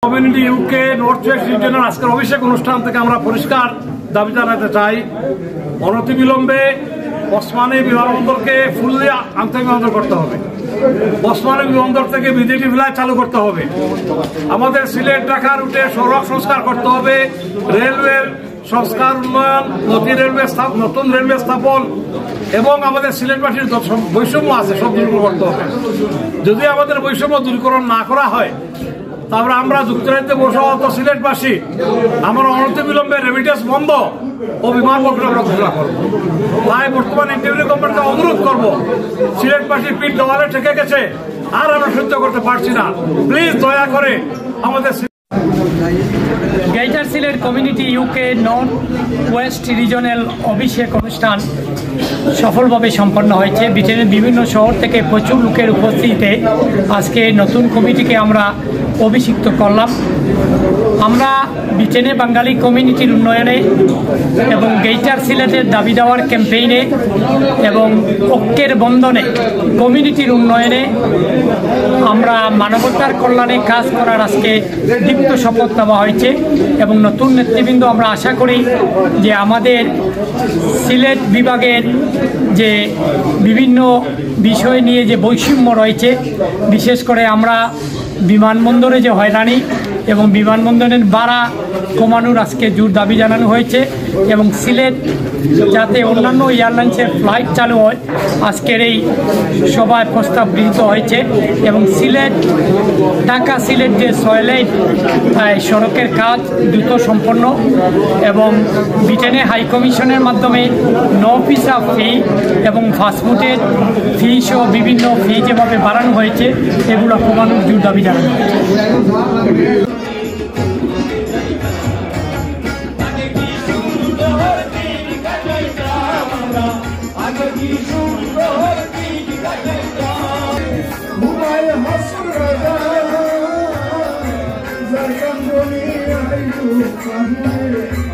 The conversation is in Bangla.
কমিউনিটি ইউকে নর্থ ওয়েস্ট রিজিয়নের আজকের অভিষেক অনুষ্ঠান থেকে আমরা পরিষ্কার দাবি জানাতে চাই, অনতিবিলম্বে ওসমানী বিমানবন্দরকে ফুললি আন্তর্জাতিক বিমানবন্দর করতে হবে। ওসমানী বিমানবন্দর থেকে বিজেপি ফ্লাইট চালু করতে হবে। আমাদের সিলেট ঢাকা রুটে সড়ক সংস্কার করতে হবে, রেলওয়ের সংস্কার উন্নয়ন, নতুন রেলওয়ে স্থাপন এবং আমাদের সিলেটবাসীর বৈষম্য আছে সব দূর করতে হবে। যদি আমাদের বৈষম্য দূরীকরণ না করা হয় তারপরে আমরা যুক্তরাজ্যে বসবাসরত সিলেটবাসী আমরা অনতিবিলম্বে রেমিটেন্স বন্ধ ও বিমান বন্দর ঘোষণা করব। তাই বর্তমান ইন্টারিম গভর্নমেন্টকে অনুরোধ করব, সিলেটবাসী পিঠ দেওয়ালে ঠেকে গেছে, আর আমরা সহ্য করতে পারছি না। প্লিজ দয়া করে আমাদের greater Sylhet community UK north west regional অভিষেক অনুষ্ঠান সফলভাবে সম্পন্ন হয়েছে। ব্রিটেনের বিভিন্ন শহর থেকে প্রচুর লোকের উপস্থিতিতে আজকে নতুন কমিটিকে আমরা অভিষিক্ত করলাম। আমরা ব্রিটেনে বাঙালি কমিউনিটির উন্নয়নে এবং গ্রেটার সিলেটের দাবি দেওয়ার ক্যাম্পেইনে এবং ঐক্যের বন্ধনে কমিউনিটির উন্নয়নে আমরা মানবতার কল্যাণে কাজ করার আজকে দীপ্ত শপথ নেওয়া হয়েছে এবং নতুন নেতৃবৃন্দ আমরা আশা করি যে আমাদের সিলেট বিভাগের যে বিভিন্ন বিষয় নিয়ে যে বৈষম্য রয়েছে, বিশেষ করে আমরা বিমানবন্দরে যে হয়রানি এবং বিমানবন্দরের ভাড়া কমানোর আজকে জোর দাবি জানানো হয়েছে এবং সিলেট যাতে অন্যান্য এয়ারলাইন্সের ফ্লাইট চালু হয় আজকের এই সভায় প্রস্তাব গৃহীত হয়েছে এবং সিলেট ঢাকা সিলেট যে 6 লেন সড়কের কাজ দ্রুত সম্পন্ন এবং ব্রিটেনে হাই কমিশনের মাধ্যমে নো ভিসা ফি এবং ফাস্টফুডের ফি সহ বিভিন্ন ফি যেভাবে বাড়ানো হয়েছে এগুলো কমানোর জোর দাবি জানানো হয়েছে। Zargandoni ayu